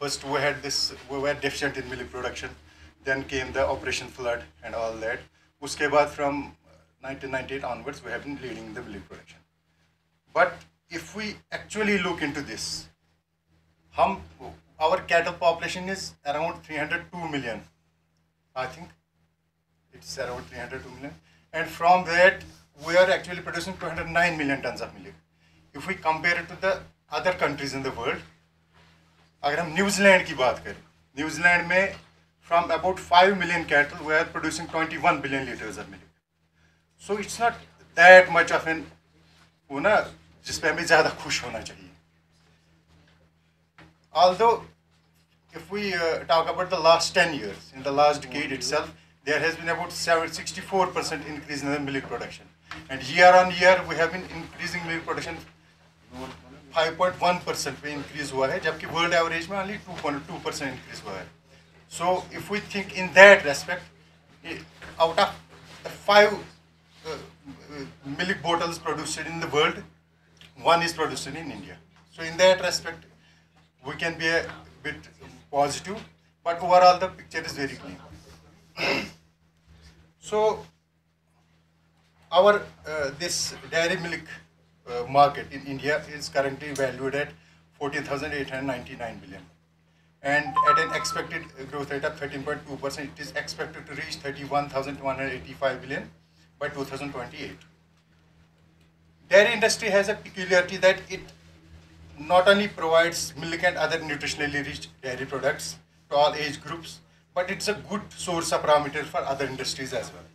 First we were deficient in milk production. Then came the Operation Flood and all that. Uske baad from 1998 onwards, we have been leading the milk production. But if we actually look into this, our cattle population is around 302 million. I think it's around 302 million. And from that, we are actually producing 209 million tons of milk. If we compare it to the other countries in the world, अगर हम New Zealand की बात करें, New Zealand में from about 5 million cattle, we are producing 21 billion liters of milk. So it's not that much of an, वो ना जिस पे हमें ज़्यादा खुश होना चाहिए. Although, if we talk about the last 10 years, in the last decade itself, there has been about 64% increase in the milk production. And year on year, we have been increasing milk production 5.1% पे increase हुआ है, जबकि world average में only 2.2% increase हुआ है. So, if we think in that respect, out of the 5 milk bottles produced in the world, 1 is produced in India. So, in that respect, we can be a bit positive, but overall the picture is very clear. So, our this dairy milk market in India is currently valued at 14,899 billion, and at an expected growth rate of 13.2%, it is expected to reach 31,185 billion by 2028. Dairy industry has a peculiarity that it not only provides milk and other nutritionally rich dairy products to all age groups, but it's a good source of raw material for other industries as well.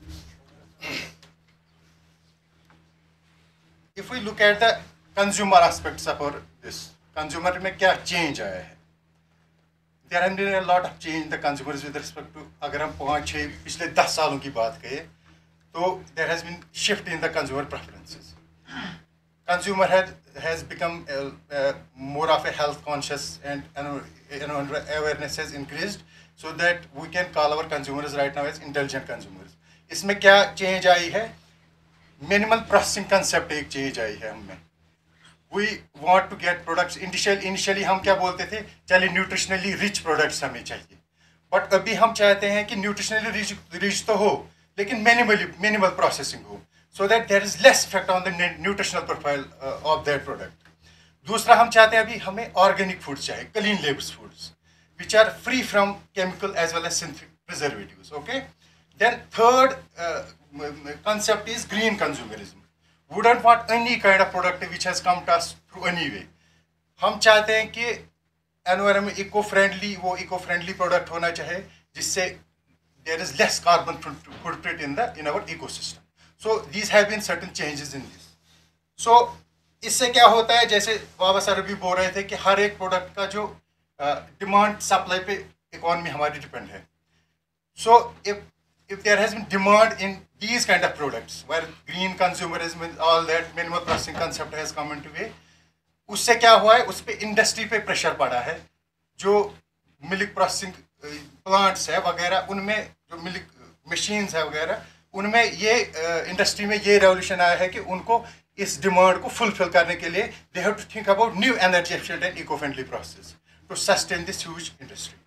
If we look at the consumer aspects of this, consumer में क्या change आया है? There has been a lot of change in the consumers with respect to, अगर हम 5-6 पिछले 10 सालों की बात करें, तो there has been shift in the consumer preferences. Consumer has become more of a health conscious, and awareness has increased, so that we can call our consumers right now as intelligent consumers. इसमें क्या change आई है? Minimal processing concept एक change आई है हमें. We want to get products. Initially हम क्या बोलते थे? चलिए nutritionally rich products हमें चाहिए. But अभी हम चाहते हैं कि nutritionally rich तो हो, लेकिन minimal processing हो, so that there is less effect on the nutritional profile of that product. दूसरा हम चाहते हैं अभी हमें organic foods चाहिए, clean labels foods, which are free from chemical as well as synthetic preservatives. Okay. Then third concept is green consumerism. We don't want any kind of product which has come to us through any way. हम चाहते हैं कि environment eco-friendly product होना चाहिए, जिससे there is less carbon footprint in our ecosystem. So these have been certain changes in this. So इससे क्या होता है, जैसे बाबा सर भी बोल रहे थे कि हर एक प्रोडक्ट का जो डिमांड सप्लाई पे इकोनॉमी हमारी डिपेंड है. So if there has been demand in these kind of products, where green consumerism and all that minimal processing concept has come into way, उससे क्या हुआ है, उस पे इंडस्ट्री पे प्रेशर पड़ा है. जो मिल्क प्रोसेसिंग प्लांट्स है वगैरह, उनमें जो मिल्क मशीन्स है वगैरह, उनमें ये इंडस्ट्री में ये रेवोल्यूशन आया है कि उनको इस डिमांड को फुलफिल करने के लिए they have to think about new energy efficient and eco friendly process to sustain this huge industry.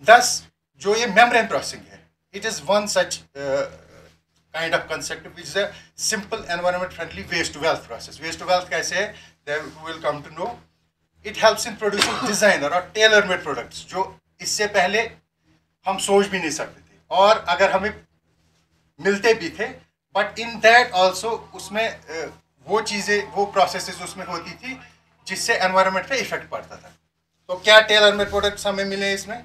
Thus जो ये मेम्ब्रेन प्रोसेसिंग है, it is one such kind of concept which is a simple environment friendly waste to wealth process. Waste to wealth कैसे है, that we will come to know. It helps in producing designer और tailor made products जो इससे पहले हम सोच भी नहीं सकते थे, और अगर हमें मिलते भी थे, but in that also उसमें वो चीज़ें, वो processes उसमें होती थी जिससे environment पे effect पड़ता था. तो क्या tailor made products हमें मिले इसमें?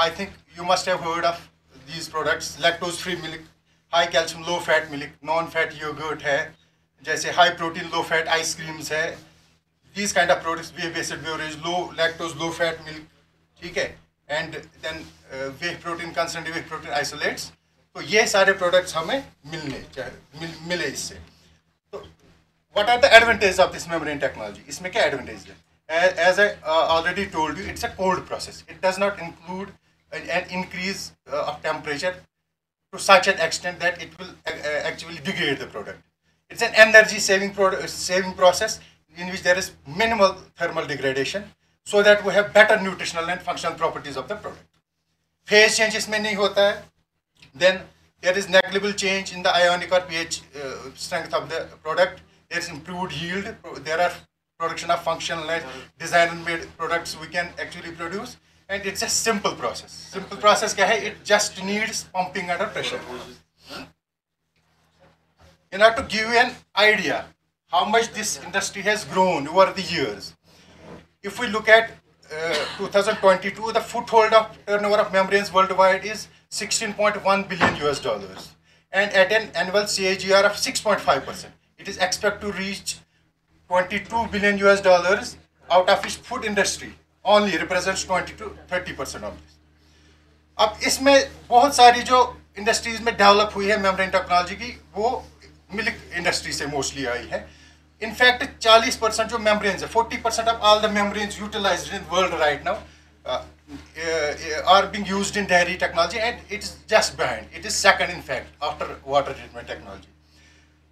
I think you must have heard of these products: lactose free milk, high calcium low fat milk, non fat yogurt है, जैसे high protein low fat ice creams है. These kind of products, whey based beverage, low lactose low fat milk, ठीक है, and then whey protein concentrate, whey protein isolates. तो ये सारे products हमें मिले इससे. तो what are the advantages of this membrane technology? इसमें क्या advantage है? As I already told you, it's a cold process. It does not include an increase of temperature to such an extent that it will actually degrade the product. It's an energy saving process. in which there is minimal thermal degradation, so that we have better nutritional and functional properties of the product. Phase change इसमें नहीं होता है. Then there is negligible change in the ionic or pH strength of the product. There is improved yield. There are production of functional and designer-made products we can actually produce, and it's a simple process. Simple process क्या है? It just needs pumping under pressure. In order to give you an idea how much this industry has grown over the years, if we look at 2022, the foothold of turnover of membranes worldwide is $16.1 billion, and at an annual CAGR of 6.5%. It is expected to reach $22 billion, out of which food industry only represents 20 to 30% of this. अब इसमें बहुत सारी जो industries में develop हुई है membrane technology की, वो मिल्क इंडस्ट्री से मोस्टली आई है. इनफैक्ट 40% जो मेम्ब्रेन्स है, 40% of all the membranes utilized in world right now are being used in dairy technology, and it is just behind. It is second in fact after water treatment technology.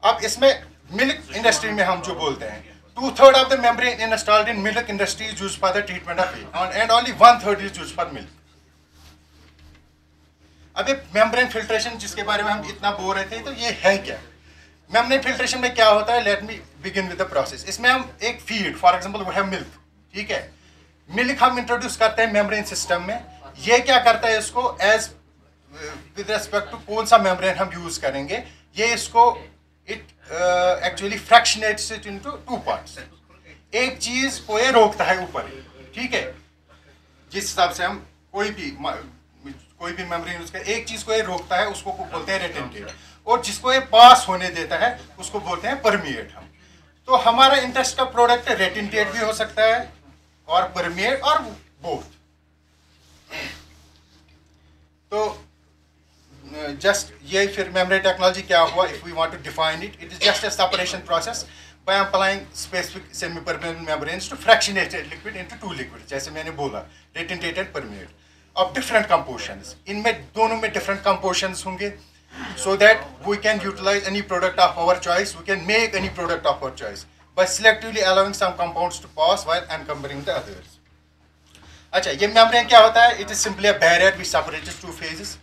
अब इसमें milk industry में हम जो बोलते हैं, 2/3 of the membrane installed in milk industry is used for the treatment of milk, and only 1/3 is used for milk. अब ये membrane filtration जिसके बारे में हम इतना बोल रहे थे, तो ये है क्या? मेम्ब्रेन फिल्ट्रेशन में क्या होता है? Let me begin with the process. इसमें हम एक फीड, फॉर एग्जांपल वो है मिल्क, ठीक है. मिल्क हम इंट्रोड्यूस करते हैं मेम्ब्रेन सिस्टम में. ये क्या करता है इसको एज विद रेस्पेक्ट टू कौन सा मेम्ब्रेन हम यूज करेंगे, ये इसको it actually fractionates it into 2 parts. एक चीज को ये रोकता है ऊपर, ठीक है, जिस हिसाब से हम कोई भी मेम्ब्रेन यूज करें, एक चीज को ये रोकता है, उसको बोलते हैं रेटेंटेट, और जिसको ये पास होने देता है उसको बोलते हैं परमिएट. हम तो हमारा इंटरेस्ट का प्रोडक्ट रेटेंटेट भी हो सकता है और परमिएट और बोथ. तो जस्ट ये फिर मेम्ब्रेन टेक्नोलॉजी क्या हुआ? If we want to define it, it is just a separation process by applying specific semi-permeable membranes to fractionate liquid into 2 liquids, जैसे मैंने बोला retentate and permeate of different compositions. इनमें दोनों में different compositions होंगे, so that we can utilize any product of our choice. We can make any product of our choice by selectively allowing some compounds to pass while encumbering the others. अच्छा, ये membrane क्या होता है? It is simply a barrier which separates 2 phases,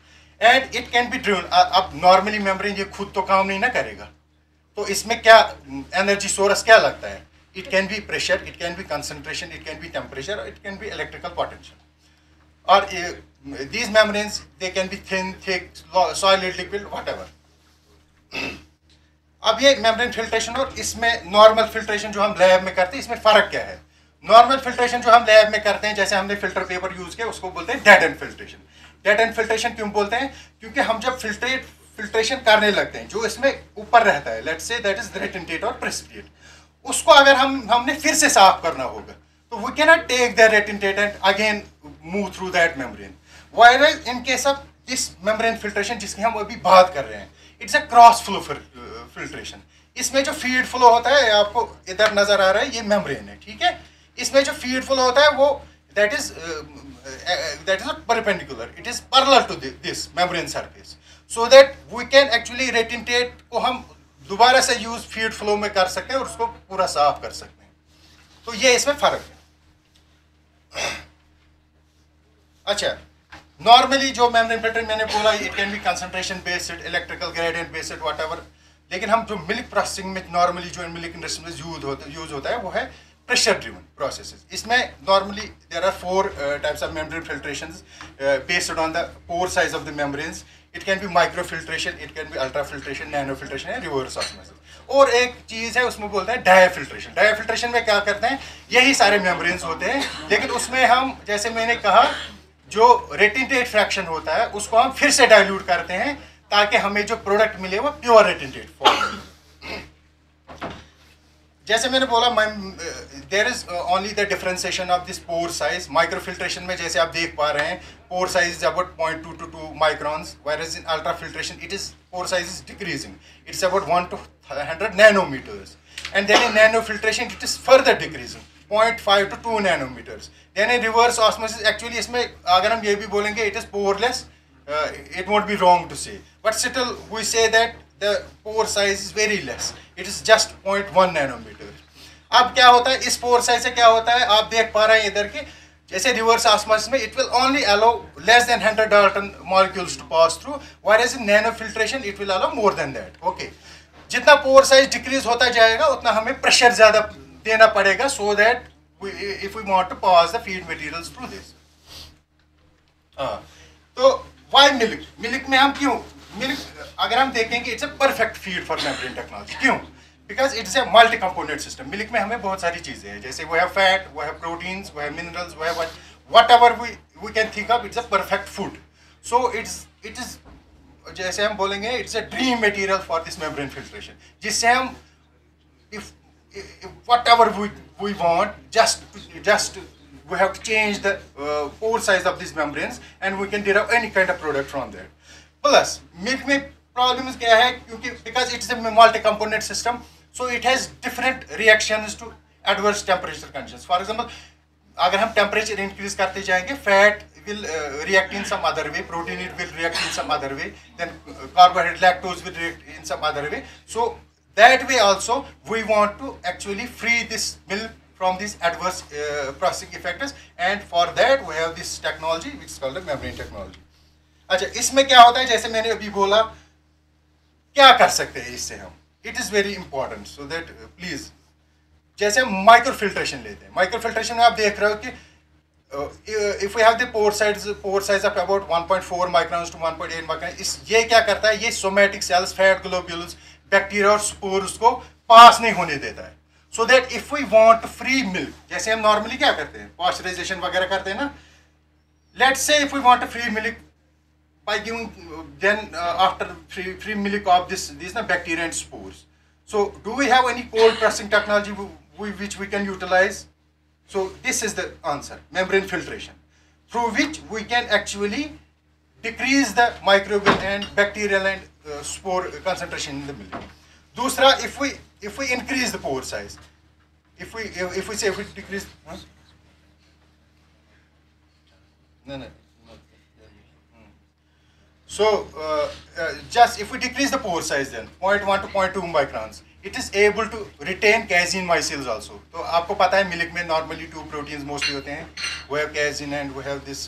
and it can be driven. अब normally membrane ये खुद तो काम नहीं ना करेगा, तो इसमें क्या एनर्जी सोर्स क्या लगता है? It can be pressure, it can be concentration, it can be temperature, it can be electrical potential. और these membranes they can be thin, thick, solid, liquid, whatever. अब ये मेम्ब्रेन फिल्ट्रेशन और इसमें normal filtration जो हम lab में करते हैं, इसमें फ़र्क क्या है? नॉर्मल फिल्ट्रेशन जो हम लैब में करते हैं, जैसे हमने फिल्टर पेपर यूज़ किया, उसको बोलते हैं dead and filtration. Dead and filtration क्यों बोलते हैं? क्योंकि हम जब फिल्ट्रेशन करने लगते हैं, जो इसमें ऊपर रहता है, लेट्स से दैट इज रेटेंटेट और प्रेसिपिटेट, उसको अगर हमने फिर से साफ करना होगा, तो we can not take the retentate and again move through that membrane. While in case of this membrane filtration जिसकी हम अभी बात कर रहे हैं, it's a cross flow filtration. इसमें जो फीड फ्लो होता है, आपको इधर नजर आ रहा है, ये मेम्ब्रेन है, ठीक है. इसमें जो फीड फ्लो होता है वो that is perpendicular, it is parallel to this membrane surface, so that we can actually retentate को हम दोबारा से यूज फीड फ्लो में कर सकते हैं और उसको पूरा साफ कर सकते हैं. तो ये इसमें फर्क है. अच्छा, नॉर्मली जो मेम्ब्रेन फिल्टर मैंने बोला, it can be concentration based, electrical gradient based, whatever. लेकिन हम जो मिल्क प्रोसेसिंग में नॉर्मली जो मिल्क इंडस्ट्री में यूज होता है वो है प्रेशर ड्रिवन प्रोसेसेस. इसमें normally there are 4 types of membrane filtrations based on the pore size of the membranes. It can be micro filtration, it can be ultra filtration, nano filtration या reverse osmosis. और एक चीज़ है उसमें बोलते हैं die filtration. Die filtration में क्या करते हैं? यही सारे मेम्ब्रेन्स होते हैं, लेकिन उसमें हम, जैसे मैंने कहा, जो रेटेंटेट फ्रैक्शन होता है उसको हम फिर से डाइल्यूट करते हैं ताकि हमें जो प्रोडक्ट मिले वो प्योर रेटेंटेट फॉर्म. जैसे मैंने बोला, there is only the differentiation of this pore size. Microfiltration में जैसे आप देख पा रहे हैं, pore size is about 0.2 to 2 microns, whereas in ultra filtration it is pore size is decreasing. It's about 1 to 100 nanometers, and then in nano filtration it is further decreasing, 0.5 to 2 nanometers. Then in reverse osmosis, actually इसमें अगर हम ये भी बोलेंगे it is poreless, it won't be wrong to say, but still we say that the pore size is very less. It is just 0.1 nanometer. अब क्या होता है, इस पोर साइज से क्या होता है, आप देख पा रहे हैं इधर की, जैसे रिवर्स ऑस्मोसिस में it will only allow less than 100 dalton molecules to pass through, whereas in nanofiltration it will allow more than that. Okay, जितना पोर साइज डिक्रीज होता जाएगा उतना हमें प्रेशर ज्यादा देना पड़ेगा, so that if we want to pass the feed materials through this. तो why milk, milk में हम क्यों, मिल्क अगर हम देखेंगे it's a perfect feed for membrane technology. क्यों? Because it's a multi component system. Milk में हमें बहुत सारी चीजें हैं, जैसे वो है फैट, वो है प्रोटीन्स, वो है मिनरल्स, वो है whatever we can think of, it's a perfect food. So it is जैसे हम बोलेंगे it's a dream material for this membrane filtration, जिससे हम if whatever we want, just we have to change the pore size of these membranes and we can derive any kind of product from there. Plus milk में problem क्या है, क्योंकि because it's a multi-component system, so it has different reactions to adverse temperature conditions. For example, अगर हम temperature increase करते जाएंगे, fat will react in some other way, protein it will react in some other way, then carbohydrate, lactose will react in some other way. So that way also we want to actually free this milk from these adverse processing effects, and for that we have this technology which is called the membrane technology. अच्छा, इसमें क्या होता है, जैसे मैंने अभी बोला, क्या कर सकते हैं इससे हम, it is very important, so that please, जैसे हम माइक्रो फिल्ट्रेशन लेते हैं, माइक्रो फिल्ट्रेशन में आप देख रहे हो कि if we have the pore size of about 1.4 microns to 1.8 microns, इस ये क्या करता है, ये somatic cells, fat globules, bacteria और स्पोर्स को पास नहीं होने देता है, so that if we want free milk, जैसे हम नॉर्मली क्या करते हैं, पॉस्चराइजेशन वगैरह करते हैं ना, let's say if we want free milk by giving then after free milk of these bacteria and spores, so do we have any cold pressing technology which we can utilize? So this is the answer, membrane filtration, through which we can actually decrease the microbial and bacterial and spore concentration in the milk. Dusra, if we increase the pore size, if we decrease, no. So just if we decrease the pore size, then 0.1 to 0.2 microns, it is able to retain casein micelles also. तो आपको पता है milk में normally 2 proteins mostly होते हैं, we have casein and we have this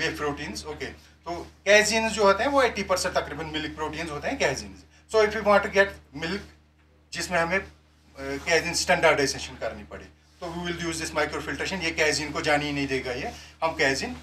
whey proteins. Okay, तो caseins जो होते हैं वो 80% तकरीबन मिल्क proteins होते हैं caseins. So if we want to get milk जिसमें हमें casein standardization करनी पड़े, तो we will use this microfiltration. ये casein को जाने ही नहीं देगा, ये हम casein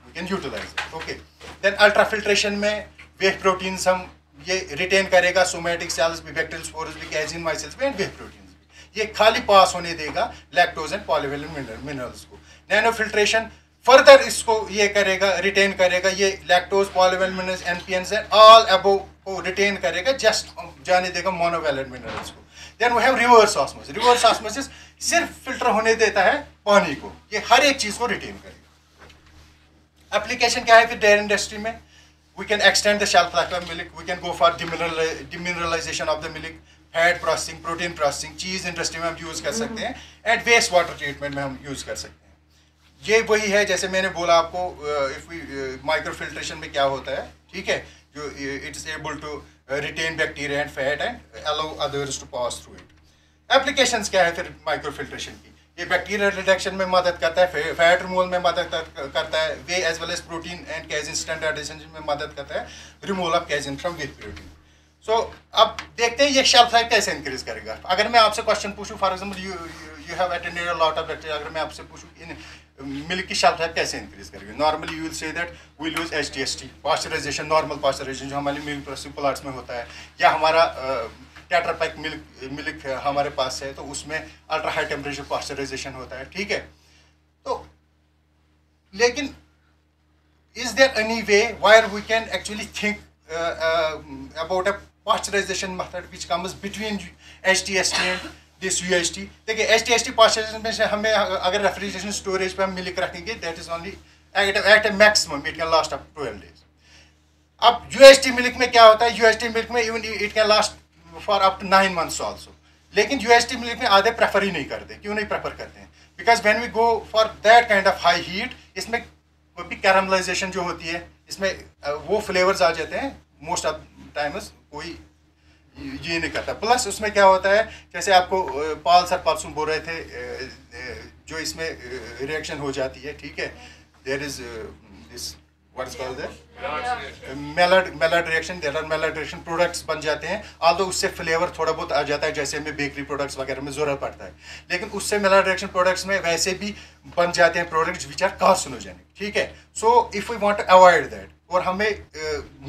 we can utilize it. Okay, then ultrafiltration में whey proteins हम ये रिटेन करेगा, सोमैटिक सेल्स भी, बैक्टीरियल स्पोर्स भी, कैजिन माइसेल्स भी एंड वे प्रोटीन्स भी, ये खाली पास होने देगा लैक्टोज एंड पॉलीवेलेंट मिनरल्स को। नैनो फिल्ट्रेशन फर्दर इसको ये करेगा, रिटेन करेगा, ये lactose, polyvalent minerals, NPNs and all above को रिटेन करेगा, जस्ट जाने देगा मोनोवेलेंट मिनरल्स को। Then we have reverse osmosis. Reverse osmosis सिर्फ फिल्टर होने देता है पानी को, ये हर एक चीज को रिटेन करेगा। एप्लीकेशन क्या है फिर डेयरी इंडस्ट्री में? We can extend the shelf life of milk. We can go for demineralization of the milk, fat processing, protein processing, cheese industry में हम use कर सकते हैं, and waste water treatment में हम use कर सकते हैं। ये वही है जैसे मैंने बोला आपको, microfiltration में क्या होता है, ठीक है, जो it is able to retain bacteria and fat and allow others to pass through it. Applications क्या है फिर microfiltration की? ये बैक्टीरियल रिडक्शन में मदद करता है, फैट रिमूवल में मदद करता है, whey as well as protein and casein standardisation में मदद करता है, removal of casein from whey protein. So अब देखते हैं ये शेल्फ लाइफ कैसे इंक्रीज करेगा। अगर मैं आपसे क्वेश्चन पूछूं, for example you have attended a lot of lecture, अगर मैं आपसे पूछूं इन मिल्क की शेल्फ लाइफ कैसे इंक्रीज करेगी, normally you will say that we use HTST pasteurization, normal pasteurization जो हमारी मिल्क प्रोसेसिंग प्लांट्स में होता है, या हमारा टेट्रा पैक मिल्क हमारे पास है तो उसमें अल्ट्रा हाई टेम्परेचर पास्चराइजेशन होता है, ठीक है। तो लेकिन is there any way where we can actually think about a pasteurization method which comes between HTST and this UHT? देखिए HTST पास्चराइजेशन में हमें अगर रेफ्रिजरेशन स्टोरेज पे हम मिल्क रखेंगे, that is only at a maximum it can last up 12 days. अब UHT milk में क्या होता है, UHT मिल्क में even it can last for up to 9 months also, लेकिन UHT मिल्क में आधे प्रेफर ही नहीं करते। क्यों नहीं प्रेफर करते हैं? Because when we go for that kind of high heat, इसमें भी कैरामलाइजेशन जो होती है, इसमें वो फ्लेवर्स आ जाते हैं मोस्ट ऑफ टाइम्स, कोई ये नहीं करता। प्लस उसमें क्या होता है, जैसे आपको पॉल सर परसों बोल रहे थे, जो इसमें रिएक्शन हो जाती है, ठीक है, there is this what is called Maillard reaction, there are Maillard reaction products बन जाते हैं। आल्दो उससे फ्लेवर थोड़ा बहुत आ जाता है, जैसे हमें बेकरी प्रोडक्ट्स वगैरह में जरूरत पड़ता है, लेकिन उससे मेलर्ड रिएक्शन प्रोडक्ट्स में वैसे भी बन जाते हैं प्रोडक्ट्स विच आर कार्सिनोजेनिक, ठीक है। So if we want to avoid that, और हमें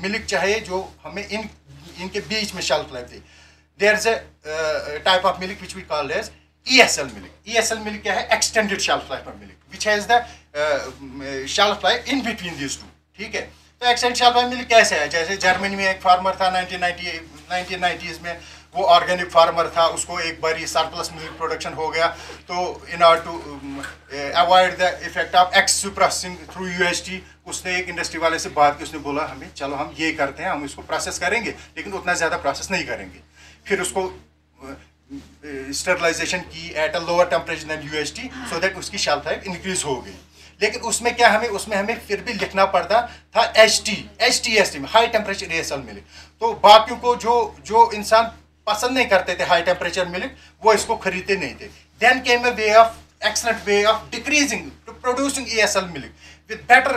मिल्क चाहिए जो हमें इनके बीच में शेल्फ लाइफ दे, there is a type of milk which we call as ESL milk. ESL milk क्या है? Extended shelf life of milk which has the shelf life in between this two, ठीक है। तो एक्सटेंडेड शेल्फ लाइफ मिल्क कैसे है? जैसे Germany में एक फार्मर था 1990s में, वो ऑर्गेनिक फार्मर था, उसको एक बार सरप्लस मिल्क प्रोडक्शन हो गया, तो in order to avoid the effect of excessive processing through UST, उसने एक इंडस्ट्री वाले से बात की, उसने बोला हमें चलो हम ये करते हैं, हम इसको प्रोसेस करेंगे लेकिन उतना ज़्यादा प्रोसेस नहीं करेंगे। फिर उसको स्टरलाइजेशन की at a lower temperature than UST, so that उसकी शेल्फ लाइफ इंक्रीज हो गई। लेकिन उसमें क्या उसमें हमें फिर भी लिखना पड़ता था HTST में, हाई टेम्परेचर ESL मिल्क। तो बाकियों को जो इंसान पसंद नहीं करते थे हाई टेम्परेचर मिल्क, वो इसको खरीदते नहीं थे। Then came a way of excellent way of decreasing to producing ESL milk with better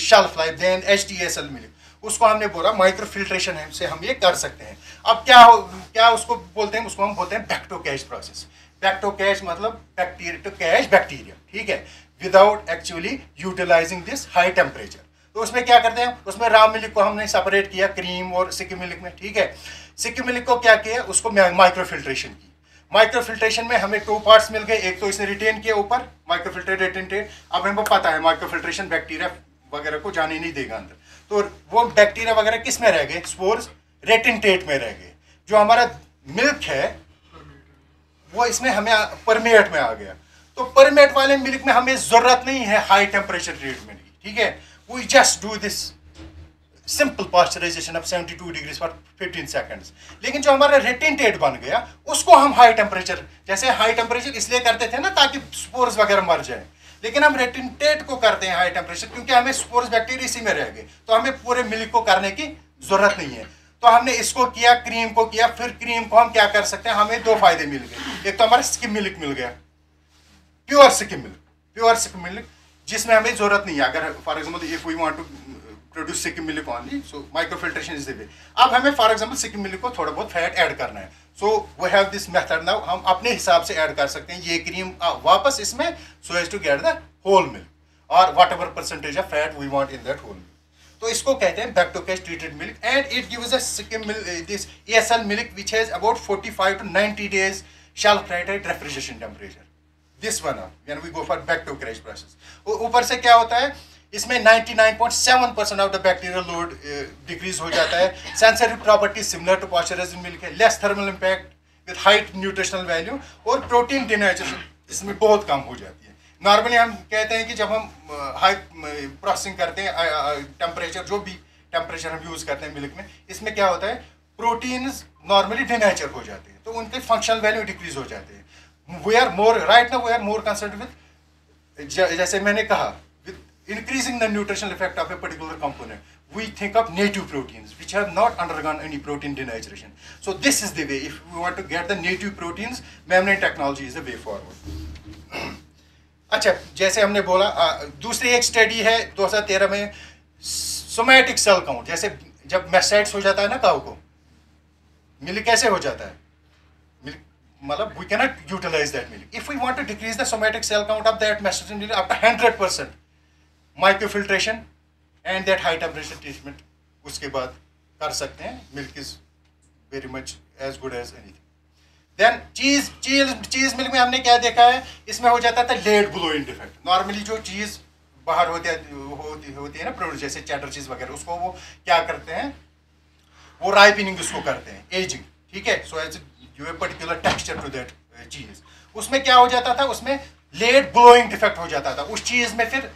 shelf life than HTSL milk। उसको हमने बोला माइक्रो फिल्ट्रेशन से हम ये कर सकते हैं। अब क्या उसको बोलते हैं? उसको हम बोलते हैं back to cash process. Back to cash मतलब बैक्टीरिया टू कैश बैक्टीरिया, ठीक है, without actually utilizing this high temperature. तो उसमें क्या करते हैं? उसमें रॉ मिल्क को हमने सेपरेट किया क्रीम और सिक्की मिल्क में, ठीक है। सिक्की मिल्क को क्या किया? उसको माइक्रो फिल्ट्रेशन की। माइक्रो फिल्ट्रेशन में हमें 2 पार्ट्स मिल गए, एक तो इसने रिटेन किया ऊपर माइक्रो फिल्टर रिटेंटेड। अब हमें पता है माइक्रो फिल्ट्रेशन बैक्टीरिया वगैरह को जाने नहीं देगा अंदर, तो वो बैक्टीरिया वगैरह किस में रह गए? स्पोर्स रेटेंटेट में रह गए। जो हमारा मिल्क है वो इसमें हमें परमेट में आ गया। तो परमेट वाले मिल्क में हमें जरूरत नहीं है हाई टेम्परेचर ट्रीटमेंट की, ठीक है। We just do this simple pasteurization of 72 degree for 15 seconds. लेकिन जो हमारा रेटेंटेड बन गया उसको हम हाई टेम्परेचर, जैसे हाई टेम्परेचर इसलिए करते थे ना ताकि स्पोर्स वगैरह मर जाए, लेकिन हम रेटेंटेड को करते हैं हाई टेम्परेचर क्योंकि हमें स्पोर्स बैक्टीरिया इसी में रह गए, तो हमें पूरे मिल्क को करने की जरूरत नहीं है। तो हमने इसको किया, क्रीम को किया, फिर क्रीम को हम क्या कर सकते हैं? हमें 2 फायदे मिल गए। एक तो हमारा स्किम मिल्क मिल गया, प्योर स्किम मिल्क जिसमें हमें जरूरत नहीं है। अगर for example if we want to produce skim milk only, so microfiltration is the way. अब हमें फॉर एग्जाम्पल सिक्किम मिल्क को थोड़ा बहुत फैट ऐड करना है, so we have this method now. हम अपने हिसाब से ऐड कर सकते हैं ये क्रीम वापस इसमें, so as to get the whole milk और whatever percentage of fat we want in that whole milk. तो इसको कहते हैं back to cash treated milk, and it gives us skim milk, this ESL milk which has about 45 to 90 days shelf life at refrigeration temperature. This one when we go for back to cash process. ऊपर से क्या होता है? इसमें 99.7% of the bacterial load decrease हो जाता है। Sensitive property similar to pasteurised milk है, less thermal impact with high nutritional value, और प्रोटीन डिनेचरेशन इसमें बहुत कम हो जाती है। नॉर्मली हम कहते हैं कि जब हम हाई प्रोसेसिंग करते हैं, टेम्परेचर जो भी टेम्परेचर हम यूज़ करते हैं मिल्क में, इसमें क्या होता है? प्रोटीन्स नॉर्मली डिनेचर हो जाते हैं, तो उनके फंक्शनल वैल्यू डिक्रीज हो जाते हैं। We are more concerned with, जैसे मैंने कहा, increasing the nutritional effect of a particular component. We think of native proteins which have not undergone any protein denaturation. So this is the way. If we want to get the native proteins, membrane technology is the way forward. अच्छा, जैसे हमने बोला, दूसरी एक study है 2013 में, somatic cell count. जैसे जब मेस्टाइटिस हो जाता है ना काऊ को, मिल्क कैसे हो जाता है? मिल्क मतलब we cannot utilize that milk. If we want to decrease the somatic cell count of that mastocytic milk up to 100%, microfiltration and that high temperature treatment उसके बाद कर सकते हैं। Milk is very much as good as anything. Then cheese milk में हमने क्या देखा है? इसमें हो जाता था लेट ब्लोइंग डिफेक्ट। नॉर्मली जो चीज़ बाहर होती है ना प्रोड्यूस, जैसे चैटर चीज़ वगैरह, उसको वो क्या करते हैं? वो राइपनिंग उसको करते हैं, एजिंग, ठीक है। So as you a particular texture to that cheese. उसमें क्या हो जाता था? उसमें लेट ब्लोइंग डिफेक्ट हो जाता था। उस चीज़ में फिर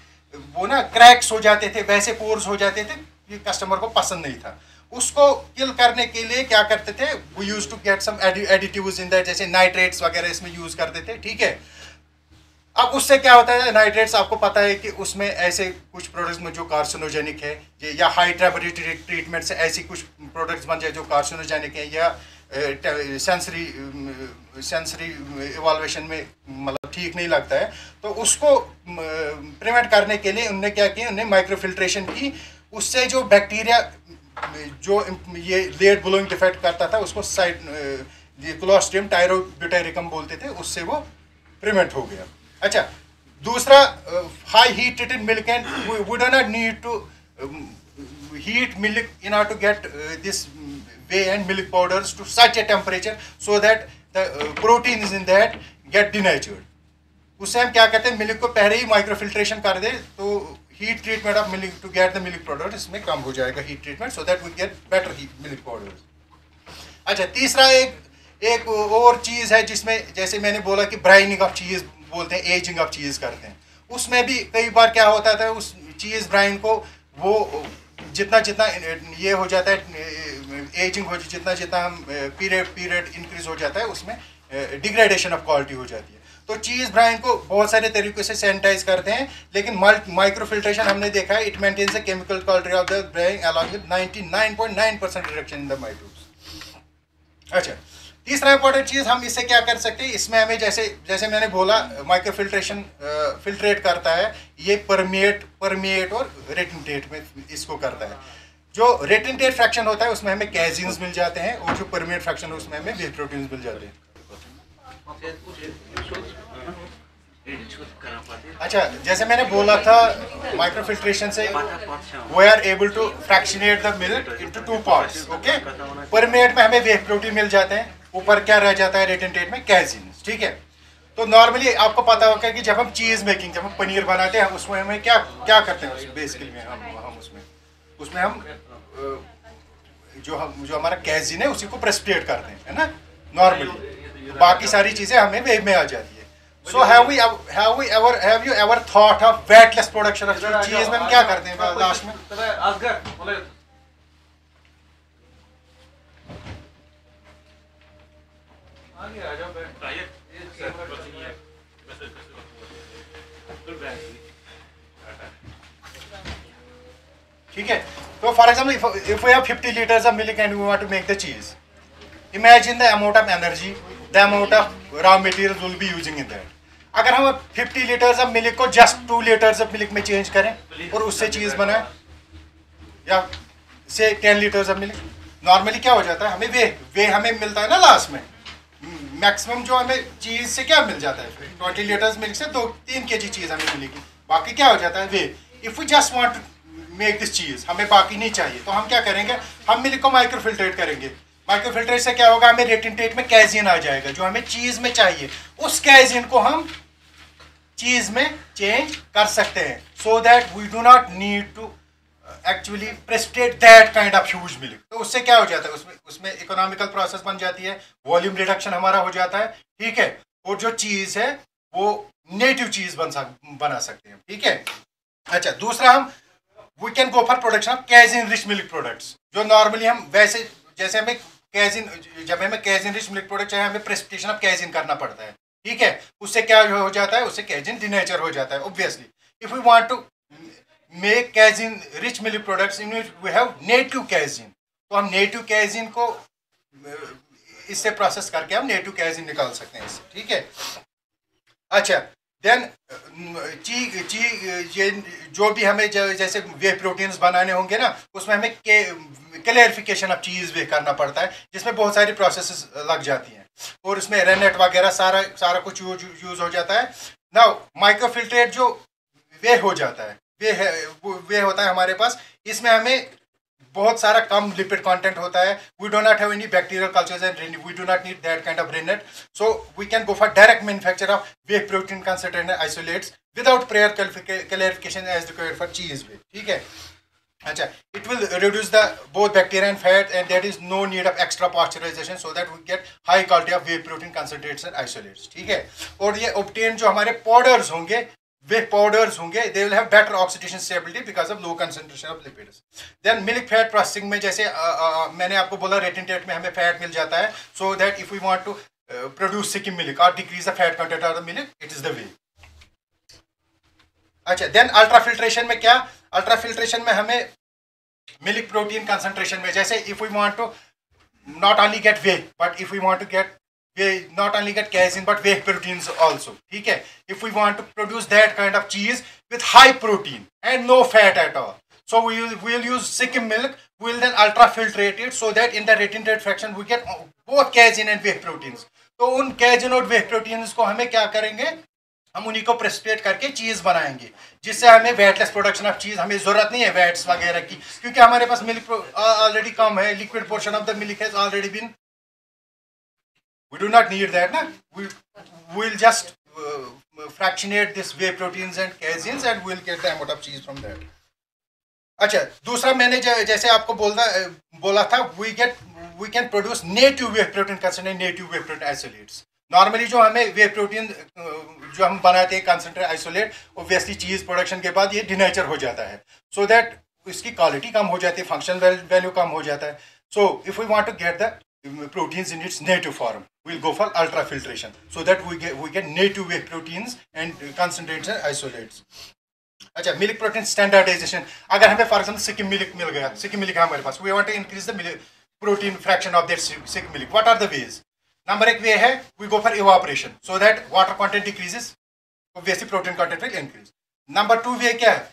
वो ना क्रैक्स हो जाते थे, वैसे पोर्स हो जाते थे, ये कस्टमर को पसंद नहीं था। उसको किल करने के लिए क्या करते थे? We use to get some additives in that, जैसे नाइट्रेट्स वगैरह इसमें यूज करते थे, ठीक है। अब उससे क्या होता है, नाइट्रेट्स आपको पता है कि उसमें ऐसे कुछ प्रोडक्ट्स में जो कार्सिनोजेनिक है, या हाई टेम्परेचर ट्रीटमेंट से ऐसी कुछ प्रोडक्ट्स बन जाए जो कार्सिनोजेनिक है, या सेंसरी सेंसरी इवाल्वेशन में मतलब ठीक नहीं लगता है, तो उसको प्रिवेंट करने के लिए उन्होंने क्या किया, उन्होंने माइक्रोफिल्ट्रेशन की। उससे जो बैक्टीरिया जो ये लेट ब्लोइंग डिफेक्ट करता था उसको साइड क्लोस्ट्रिडियम टायरोब्यूटेरिकम बोलते थे, उससे वो प्रिवेंट हो गया। अच्छा, दूसरा high heat treated milk, and we do not need to heat milk in order to get this whey and milk powders to such a temperature so that the proteins in that get denatured. उससे हम क्या करते हैं, milk को पहले ही microfiltration कर दे तो heat treatment of milk to get the milk product इसमें कम हो जाएगा, heat treatment, so that we get better milk powders. अच्छा, तीसरा एक और चीज़ है जिसमें जैसे मैंने बोला कि ब्राइनिंग ऑफ चीज़ बोलते हैं, एजिंग ऑफ चीज़ करते हैं, उसमें भी कई बार क्या होता था, उस चीज़ ब्राइन को वो जितना जितना ये हो जाता है एजिंग हो, जितना जितना हम पीरियड इंक्रीज हो जाता है उसमें डिग्रेडेशन ऑफ क्वालिटी हो जाती है। तो चीज़ ब्राइन को बहुत सारे तरीक़ों से सैनिटाइज करते हैं, लेकिन माइक्रोफिल्ट्रेशन हमने देखा है it maintains the chemical quality of the brine along with 99.9% reduction in the microbes. अच्छा, तीसरा इंपॉर्टेंट चीज़ हम इससे क्या कर सकते हैं, इसमें हमें जैसे मैंने बोला माइक्रोफिल्ट्रेशन फिल्ट्रेट करता है, ये परमिएट और रेटिनटेट में इसको करता है। जो रेटिनटेट फ्रैक्शन होता है उसमें हमें कैजीन्स मिल जाते हैं, और जो परमिएट फ्रैक्शन है उसमें हमें वे प्रोटीन्स मिल जाते हैं। अच्छा, जैसे मैंने बोला था माइक्रोफिल्ट्रेशन से we are able to fractionate the milk into 2 parts. Okay, permeate में हमें वे प्रोटीन मिल जाते हैं, ऊपर क्या रह जाता है रेटिनटेट में, कैजीन। ठीक है, तो नॉर्मली आपको पता होगा कि जब हम चीज़ मेकिंग, जब हम पनीर बनाते हैं उसमें हमें क्या क्या करते हैं, बेसिकली में हम उसमें हम जो हमारा कैजीन है उसी को प्रेसिपिटेट करते हैं, है ना नॉर्मली, बाकी सारी चीज़ें हमें वे में आ जाती है। So have you ever thought of wheyless production of cheese में हम क्या करते हैं लास्ट में? ठीक है, तो for example if we have 50 liters of milk and we want to make the cheese, imagine the amount of energy, the amount of raw materials will be using in that. अगर हम 50 litres of milk को just 2 litres of milk में change करें और उससे चीज़ बनाए, या से 10 लीटर्स ऑफ मिल्क, नॉर्मली क्या हो जाता है, हमें वे हमें मिलता है ना लास्ट में, मैक्सिमम जो हमें चीज़ से क्या मिल जाता है, 20 लीटर्स मिल्क से 2-3 kg चीज़ हमें मिलेगी, बाकी क्या हो जाता है whey. If we just want to make this cheese, हमें बाकी नहीं चाहिए, तो हम क्या करेंगे, हम मिल्क को माइक्रोफिल्ट्रेट करेंगे। माइक्रोफिल्ट्रेट से क्या होगा, हमें रेटिनटेट में कैजीन आ जाएगा जो हमें चीज़ में चाहिए, उस कैजीन को हम चीज़ में चेंज कर सकते हैं, so that we do not need to actually precipitate that kind of huge milk. तो उससे क्या हो जाता है, उसमें इकोनॉमिकल प्रोसेस बन जाती है, वॉल्यूम रिडक्शन हमारा हो जाता है। ठीक है, और जो चीज़ है वो नेटिव चीज़ बना सकते हैं। ठीक है, अच्छा, दूसरा हम we can go for production of casein rich milk products, जो नॉर्मली हम वैसे जैसे हमें कैजीन, जब हमें कैजीन रिच मिल्क प्रोडक्ट चाहिए हमें प्रेसिपिटेशन ऑफ कैजीन करना पड़ता है। ठीक है, उससे क्या हो जाता है, उससे कैजीन डिनेचर हो जाता है obviously. If we want to make casein rich milk products in which we have native casein, तो हम नेटिव कैजीन को इससे प्रोसेस करके हम नेटिव कैजीन निकाल सकते हैं इससे। ठीक है, अच्छा, देन ये जो भी हमें जैसे वे प्रोटीन्स बनाने होंगे ना, उसमें हमें क्लैरिफिकेशन ऑफ चीज़ वे करना पड़ता है, जिसमें बहुत सारी प्रोसेस लग जाती हैं, और उसमें रेनेट वगैरह सारा कुछ यूज हो जाता है। नाउ माइक्रोफिल्ट्रेट जो वे हो जाता है, वे होता है हमारे पास, इसमें हमें बहुत सारा कम लिपिड कंटेंट होता है, we do not have any bacterial cultures and we do not need that kind of rennet, so we can go for direct manufacture of whey protein concentrated isolates without prior clarification as required for cheese whey. ठीक है, अच्छा, it will reduce the both bacteria and fat, and there is no need of extra pasteurization, so that we get high quality of whey protein concentrates and isolates. ठीक है, और ये obtain जो हमारे powders होंगे, वे powders होंगे, they will have better oxidation stability because of low concentration of lipids. Then milk fat processing में जैसे मैंने आपको बोला retintate में हमें fat मिल जाता है, so that if we want to produce skim milk or decrease the fat content of the milk, it is the way. अच्छा, देन अल्ट्रा फिल्ट्रेशन में क्या, अल्ट्रा फिल्ट्रेशन में हमें मिल्क प्रोटीन कंसंट्रेशन में, जैसे if we want to not only get whey but if we want to get whey, not only get casein but whey proteins also, ठीक है, if we want to produce that kind of cheese with high protein and no fat at all, so we'll use Sikkim milk, we'll then ultra filtrate it so that in the retintate fraction we get both casein and whey proteins. तो उन casein और whey proteins को हमें क्या करेंगे, हम उन्हीं को प्रेसिपिटेट करके चीज बनाएंगे, जिससे हमें वेटलेस प्रोडक्शन ऑफ चीज, हमें जरूरत नहीं है वेट्स वगैरह की, क्योंकि हमारे पास मिल्क ऑलरेडी कम है, liquid portion of the milk has already been, we do not need that ना, we will just fractionate this whey proteins and caseins and we will get the amount of cheese from that. अच्छा, दूसरा मैंने जैसे आपको बोला था, we can produce native whey protein concentrate, native whey protein isolates. Normally जो हमें whey protein जो हम बनाते हैं concentrate isolate, obviously cheese production के बाद ये डिनेचर हो जाता है, सो दैट इसकी क्वालिटी कम हो जाती है, फंक्शनल वैल्यू कम हो जाता है. So if we want to get the proteins in its native form, we'll go for ultra filtration so that we get native whey proteins and concentrates and isolates. अच्छा, milk protein standardization, अगर हमें for example skim milk मिल गया, skim milk हमारे पास, we want to increase the protein fraction of that skim milk, what are the ways? Number एक way है, we go for evaporation so that water content decreases, obviously protein content will increase. Number two way क्या है,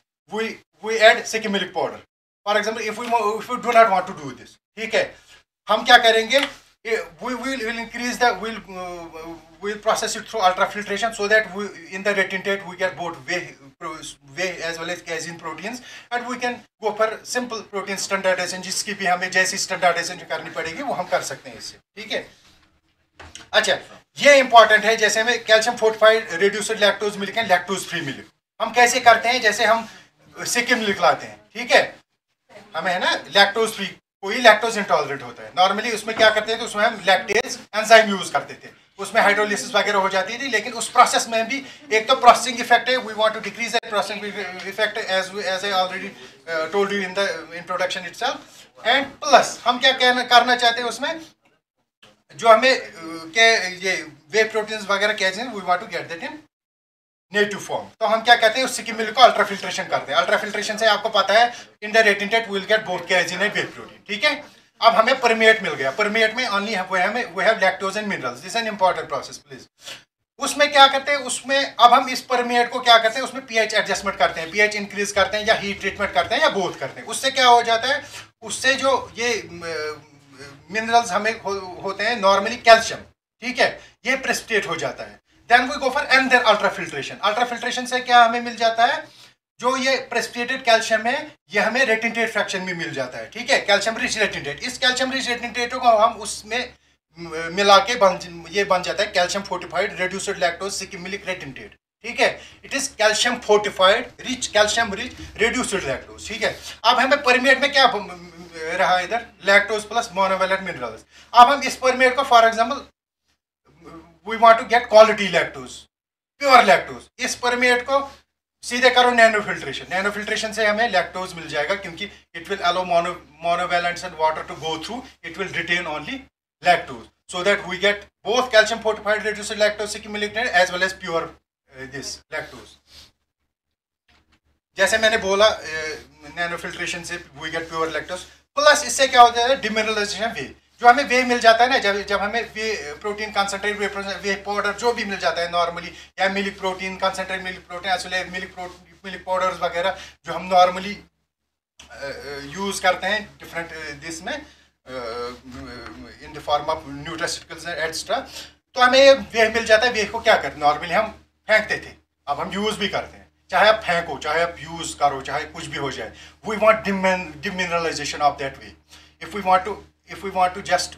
we add Sikkim milk powder. For example, if we do not want to do this, ठीक है, हम क्या करेंगे, we will increase the we'll process it through ultra filtration so that in the retintate we get both whey as well as casein proteins, and we can go for simple protein standardization, जिसकी भी हमें जैसी standardization करनी पड़ेगी वो हम कर सकते हैं इससे, ठीक है. अच्छा, ये इंपॉर्टेंट है, जैसे हमें calcium fortified reduced lactose milk है, लैक्टोज फ्री मिल्क हम कैसे करते हैं, जैसे हम सिक्किम मिल्क लाते हैं, ठीक है, हमें है ना लैक्टोज फ्री, कोई लैक्टोज इंटॉलरेंट होता है, नॉर्मली उसमें क्या करते थे, तो उसमें हम लैक्टेज एंजाइम यूज करते थे, उसमें हाइड्रोलिसिस वगैरह हो जाती थी, लेकिन उस प्रोसेस में भी एक तो प्रोसेसिंग इफेक्ट है, we want to decrease that processing effect as I already told you in the introduction itself, and plus हम क्या करना चाहते हैं उसमें, जो हमें के ये वे प्रोटीन्स वगैरह कैसे हैं, we want to get that in native form, तो हम क्या कहते हैं, उस सिक्किम मिल्क को अल्ट्रा फिल्ट्रेशन करते हैं. अल्ट्रा फिल्ट्रेशन से आपको पता है in the retentate we will get both casein and whey protein, ठीक है. अब हमें परमेट मिल गया, परमेट में only we have lactose and minerals, this is an important process please. उसमें क्या करते हैं, उसमें अब हम इस परमेट को क्या करते हैं, उसमें पीएच एडजस्टमेंट करते हैं, पीएच इंक्रीज करते हैं या हीट ट्रीटमेंट करते हैं या बोथ करते हैं. उससे क्या हो जाता है, उससे जो ये मिनरल्स हमें होते हैं, नॉर्मली कैल्शियम, ठीक है, ये प्रेसिपिटेट हो जाता है. Then we go for another ultra filtration. Ultra filtration से क्या हमें मिल जाता है, जो ये प्रेसिपिटेटेड कैल्शियम है ये हमें रेटिनेट फ्रैक्शन में मिल जाता है, ठीक है, कैल्शियम रिच रेटिनेट. इस कैल्शियम रिच रेटिनेट को हम उसमें मिला के ये बन जाता है calcium fortified reduced lactose skim milk retentate, ठीक है. It is calcium fortified rich calcium rich reduced lactose, ठीक है. अब हमें परमेट में क्या रहा इधर, लैक्टोज प्लस मोनोवैलेंट मिनरल्स. अब हम इस परमेट को for example we want to get quality lactose, pure lactose, इस परमेट को सीधे करो नैनो फिल्ट्रेशन. नैनो फिल्ट्रेशन से हमें लैक्टोज मिल जाएगा, क्योंकि it will allow monovalents and water to go through, it will retain only lactose, so that we get both calcium fortified reduced lactose skim milk as well as pure this lactose. जैसे मैंने बोला nano filtration से we get pure lactose, plus इससे क्या होता है, demineralisation वे, जो हमें वे मिल जाता है ना, जब हमें वे प्रोटीन कंसंट्रेट वे पाउडर जो भी मिल जाता है नॉर्मली, या milk protein concentrate milk protein isolate milk powders वगैरह जो हम नॉर्मली यूज़ करते हैं डिफरेंट दिस में in the form of nutraceuticals etcetera, तो हमें वे मिल जाता है. वे को क्या करते, नॉर्मली हम फेंकते थे, अब हम यूज़ भी करते हैं, चाहे आप फेंको चाहे आप यूज़ करो चाहे कुछ भी हो जाए, we want demineralisation of that whey. If we want to just,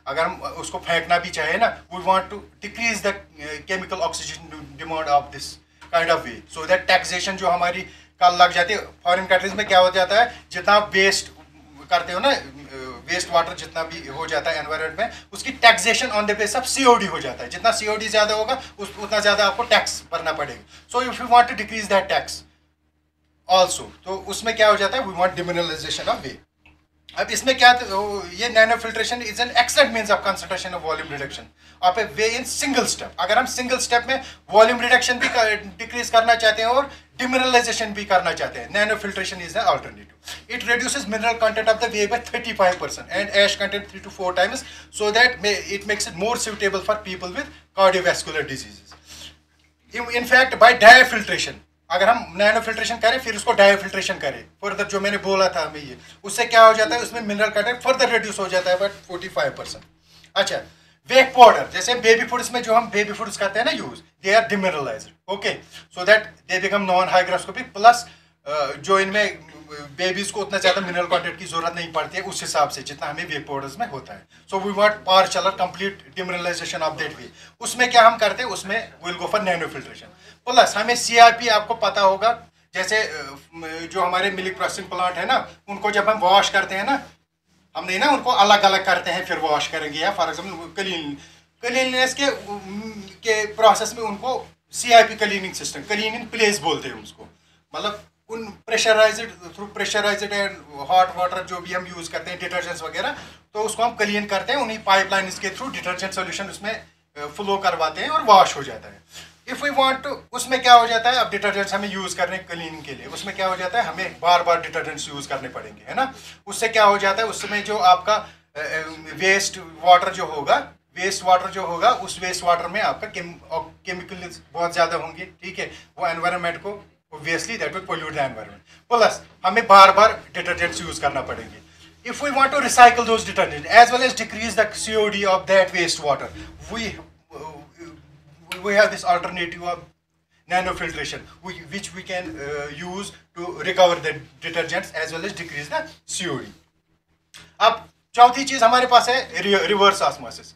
अगर हम उसको फेंकना भी चाहे ना, we want to decrease the chemical oxygen demand of this kind of whey, so that taxation जो हमारी कल लग जाती है. फॉरेन कंट्रीज में क्या हो जाता है, जितना वेस्ट करते हो ना, वेस्ट वाटर जितना भी हो जाता है एनवायरनमेंट में, उसकी taxation on the base of COD हो जाता है. जितना सीओडी ज़्यादा होगा उतना ज़्यादा आपको टैक्स भरना पड़ेगा. So if you want to decrease that tax also, तो उसमें क्या हो जाता है, we want demineralisation of whey. अब इसमें क्या ये nano filtration is an excellent means of concentration of volume reduction of a whey in single step. अगर हम सिंगल स्टेप में वॉल्यूम रिडक्शन भी डिक्रीज करना चाहते हैं और डिमिनरलाइजेशन भी करना चाहते हैं, nano filtration is the alternative. It reduces mineral content of the whey by 35% and ash content 3 to 4 times so that it makes it more suitable for people with cardiovascular diseases। in fact by diafiltration, अगर हम nano filtration करें फिर उसको डायोफिल्ट्रेशन करें further, जो मैंने बोला था हमें, ये उससे क्या हो जाता है, उसमें मिनरल कंटेंट फर्दर रिड्यूस हो जाता है बट 45%। अच्छा, वेक पाउडर, जैसे बेबी फूड्स में जो हम बेबी फूड्स करते हैं ना use, they are demineralised, okay, so that they become non hygroscopic, plus जो इनमें बेबीज को उतना ज्यादा मिनरल कंटेंट की जरूरत नहीं पड़ती है उस हिसाब से जितना हमें वेक पाउडर्स में होता है। सो वी वांट पार्शियल और कंप्लीट डिमिनरलाइजेशन ऑफ दैट वे। उसमें क्या हम करते हैं, उसमें will go for nano filtration. Plus हमें सीआरपी, आपको पता होगा, जैसे जो हमारे मिल्क प्रोसेसिंग प्लांट है ना, उनको जब हम वॉश करते हैं ना, हम नहीं ना उनको अलग अलग करते हैं फिर वॉश करेंगे, या फॉर एग्जाम्पल क्लीननेस के प्रोसेस में उनको CIP cleaning system, clean in place बोलते हैं उसको, मतलब उन pressurised through pressurised and hot water जो भी हम यूज़ करते हैं डिटर्जेंट्स वगैरह, तो उसको हम क्लीन करते हैं, उन्हीं पाइपलाइन के थ्रू डिटर्जेंट सोल्यूशन उसमें फ्लो करवाते हैं और वॉश हो जाता है। इफ़ वी वांट टू, उसमें क्या हो जाता है, अब डिटर्जेंट्स हमें यूज़ करने क्लीनिंग के लिए, उसमें क्या हो जाता है, हमें बार बार डिटर्जेंट्स यूज़ करने पड़ेंगे, है ना। उससे क्या हो जाता है, उसमें जो आपका वेस्ट वाटर जो होगा उस वेस्ट वाटर में आपका केमिकल बहुत ज़्यादा होंगे, ठीक है, वो एनवायरनमेंट को obviously that will pollute the environment। Plus हमें बार बार डिटर्जेंट्स यूज करना पड़ेंगे। if we want to recycle those detergents as well as decrease the COD of that waste water, we have this alternative of nano filtration which we can use to recover the detergents as well as decrease the COD। अब चौथी चीज हमारे पास है reverse osmosis.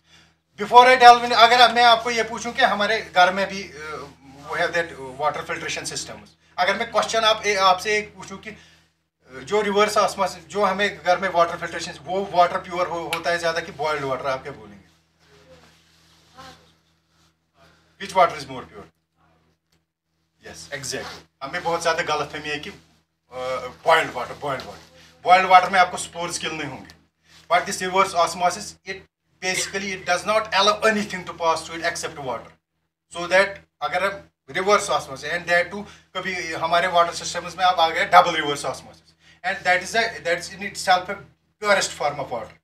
Before I delve in, अगर मैं आपको ये पूछूं कि हमारे घर में भी we have that water filtration systems, अगर मैं क्वेश्चन आपसे एक पूछूं कि जो रिवर्स ऑस्मोसिस जो हमें घर में वाटर फिल्ट्रेशन, वो वाटर प्योर होता है ज्यादा कि बॉइल्ड वाटर, आप क्या बोलेंगे? Which water is more pure? Yes exactly, हमें बहुत ज्यादा गलतफहमी है कि बॉइल्ड वाटर में आपको स्पोर्स किल नहीं होंगे, but this reverse osmosis it basically it does not allow anything to pass through it except water, so that अगर हम reverse osmosis and that too, कभी हमारे वाटर सिस्टम्स में आप आ गए double reverse osmosis, and that is in itself a purest form of water.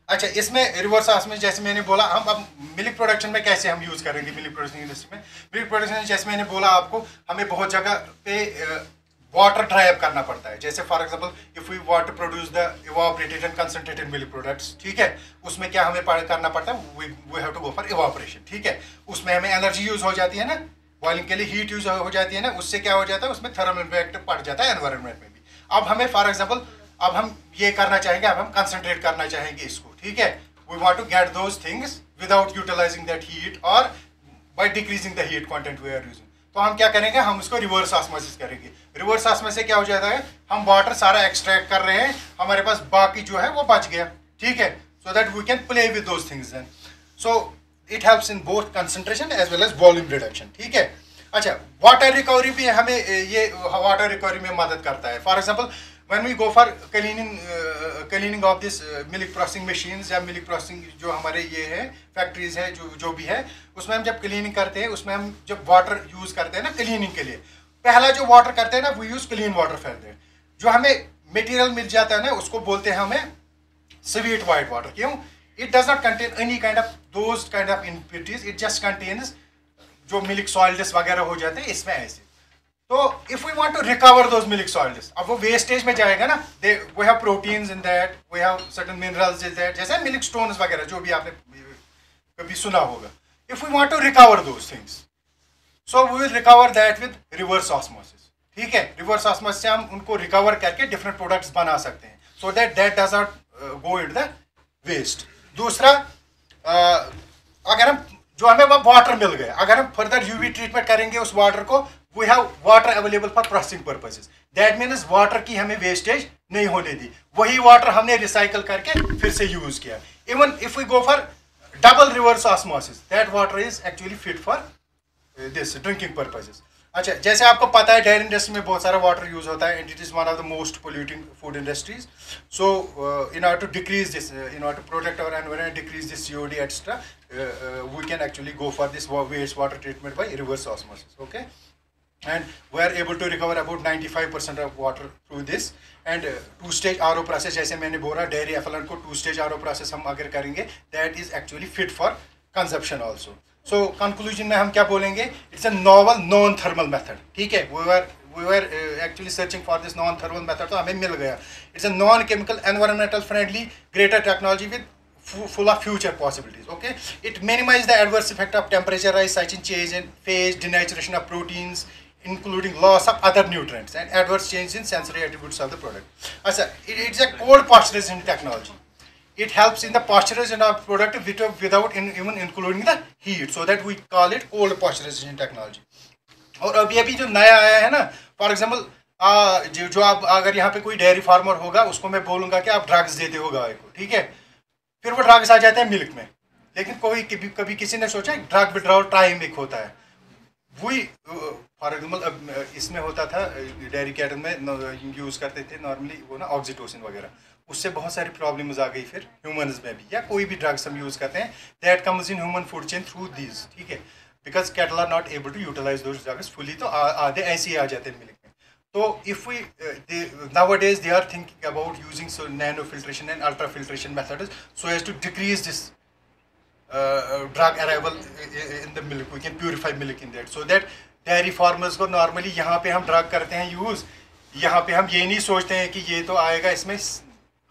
अच्छा, इसमें रिवर्स ऑस्मोसिस जैसे मैंने बोला, हम अब मिल्क प्रोडक्शन में कैसे हम यूज करेंगे, मिल्क प्रोडक्शन इंडस्ट्री में, मिल्क प्रोडक्शन जैसे मैंने बोला आपको, हमें बहुत जगह पे वाटर ड्राई अप करना पड़ता है। जैसे for example if we want to produce the evaporated and concentrated milk products, ठीक है, उसमें क्या हमें करना पड़ता है, we have to go for evaporation, ठीक है, उसमें हमें एनर्जी यूज हो जाती है ना, बॉइलिंग के लिए हीट यूज हो जाती है ना, उससे क्या हो जाता है, उसमें थर्मल इम्पैक्ट पड़ जाता है एनवायरनमेंट में भी। अब हमें फॉर एग्जाम्पल, अब हम ये करना चाहेंगे, अब हम कंसंट्रेट करना चाहेंगे इसको, ठीक है, we want to get those things without utilizing that heat और by decreasing the heat content we are using. तो हम क्या करेंगे, हम इसको रिवर्स ऑस्मोसिस करेंगे। रिवर्स ऑस्मोसिस से क्या हो जाता है, हम वाटर सारा एक्सट्रैक्ट कर रहे हैं, हमारे पास बाकी जो है वो बच गया, ठीक है, so that we can play with those things then, so it helps in both concentration as well as volume reduction, ठीक है। अच्छा, वाटर रिकवरी भी हमें ये वाटर रिकवरी में मदद करता है। For example when we go for cleaning of this milk processing machines या मिल्क प्रोसेसिंग जो हमारे ये है फैक्ट्रीज है जो भी है, उसमें हम जब क्लीनिंग करते हैं, उसमें हम जब वाटर यूज करते हैं ना क्लीनिंग के लिए, पहला जो वाटर करते हैं ना वो use clean water for that. जो हमें मटेरियल मिल जाता है ना उसको बोलते हैं हमें स्वीट वाइट वाटर। क्यों? It does not contain any kind of those kind of impurities, it just contains जो मिल्क सॉल्ट्स वगैरह हो जाते हैं इसमें ऐसे। तो if we want to recover those milk salts, अब वो वेस्टेज में जाएगा ना, we have proteins in that, we have certain minerals in that, जैसे मिल्क स्टोन्स वगैरह जो भी आपने कभी सुना होगा। If we want to recover those things, so we will recover that with reverse osmosis, ठीक है। रिवर्स ऑस्मोसिस से हम उनको रिकवर करके डिफरेंट प्रोडक्ट्स बना सकते हैं, so that does not go in the waste. दूसरा, अगर हम जो हमें वो वाटर मिल गया, अगर हम फर्दर यूवी ट्रीटमेंट करेंगे उस वाटर को, we have water available for processing purposes, that means water की हमें वेस्टेज नहीं होने दी, वही वाटर हमने रिसाइकल करके फिर से यूज किया। Even if we go for double reverse osmosis, that water is actually fit for this drinking purposes. अच्छा, जैसे आपको पता है डेयरी इंडस्ट्री में बहुत सारा वाटर यूज होता है and it is one of the most polluting food industries. So in order to decrease this, in order to protect our environment, decrease this COD extra, we can actually go for this waste water treatment by reverse osmosis. Okay, and we are able to recover about 95% of water through this. And two stage RO process, जैसे मैंने बोला dairy एफलुएंट को two stage RO process हम अगर करेंगे, that is actually fit for consumption also. So conclusion में हम क्या बोलेंगे, it's a novel non thermal method. ठीक है, we were actually searching for this non thermal method, तो हमें मिल गया. It's a non chemical, environmental friendly, greater technology with full of future possibilities. Okay, it minimizes the adverse effect of temperature rise, such in change in phase, denaturation of proteins, including loss of other nutrients, and adverse change in sensory attributes of the product. It's a cold pasteurization technology. It helps in the pasteurization of product without even including the heat, so that we call it cold pasteurization technology. और अभी जो नया आया है ना, for example जो आप अगर यहाँ पे कोई डेयरी फार्मर होगा उसको मैं बोलूँगा कि आप ड्रग्स देते हो गाय को, ठीक है, फिर वो ड्रग्स आ जाते हैं मिल्क में. लेकिन कोई कभी किसी ने सोचा ड्रग विड्रॉल टाइम एक होता है, वही फॉर एग्जाम्पल इसमें होता था डेयरी कैटल में यूज़ करते थे नॉर्मली वो ना ऑक्सीटोसिन वगैरह, उससे बहुत सारी प्रॉब्लम्स आ गई फिर ह्यूमंस में भी, या कोई भी ड्रग्स हम यूज़ करते हैं that comes in human food chain through these. ठीक है, because cattle are not able to utilise those drugs fully, तो आधे ऐसे ही आ जाते हैं मिल्क में. तो if we nowadays they are thinking about using nano filtration and ultra filtration methods so as to decrease this drug arrival in the milk. We can purify milk in that, so that dairy farmers को normally यहाँ पे हम drug करते हैं use, यहाँ पे हम ये नहीं सोचते हैं कि ये तो आएगा, इसमें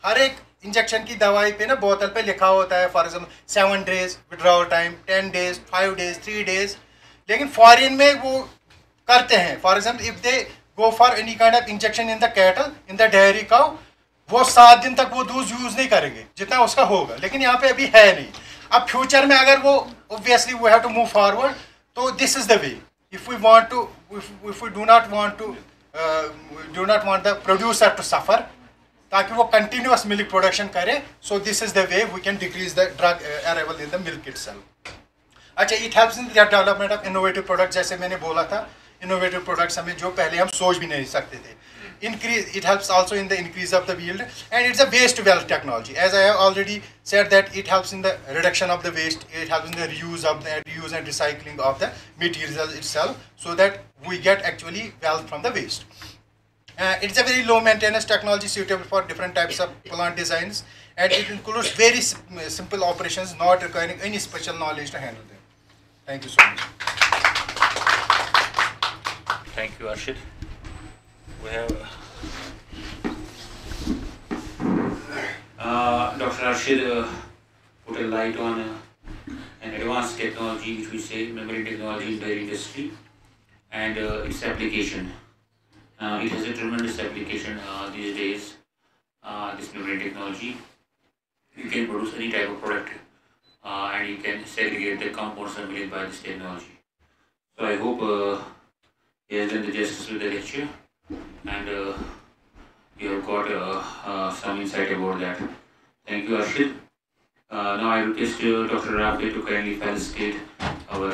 हर एक इंजेक्शन की दवाई पे ना बोतल पे लिखा होता है for example 7 days withdrawal time, 10 days, 5 days, 3 days. लेकिन फॉरेन में वो करते हैं, for example if they go for any kind of injection in the cattle, in the dairy cow, वो 7 दिन तक वो डोज यूज़ नहीं करेंगे जितना उसका होगा. लेकिन यहाँ पे अभी है नहीं. अब फ्यूचर में अगर वो obviously we have to move forward, तो this is the way. If we want to, if we do not want the producer to suffer, ताकि वो कंटिन्यूअस मिल्क प्रोडक्शन करे, so this is the way we can decrease the drug arrival in the milk itself. अच्छा, it helps in the development of innovative product, जैसे मैंने बोला था innovative products हमें जो पहले हम सोच भी नहीं सकते थे. Increase, it helps also in the increase of the yield, and it's a waste to wealth technology. As I have already said that it helps in the reduction of the waste, it helps in the reuse and recycling of the materials itself, so that we get actually wealth from the waste. It's a very low maintenance technology suitable for different types of plant designs, and it includes very simple operations not requiring any special knowledge to handle them. Thank you so much. Thank you, Arshid. We have Dr. Arshid put a light on an advanced technology, which we say membrane technology in dairy industry, and its application. It has a tremendous application these days. This membrane technology, you can produce any type of product, and you can segregate the compounds made by this technology. So I hope he has done the justice with the lecture, and you have got some insight about that. Thank you, Arshid. Now I request Dr. Rafi to kindly facilitate our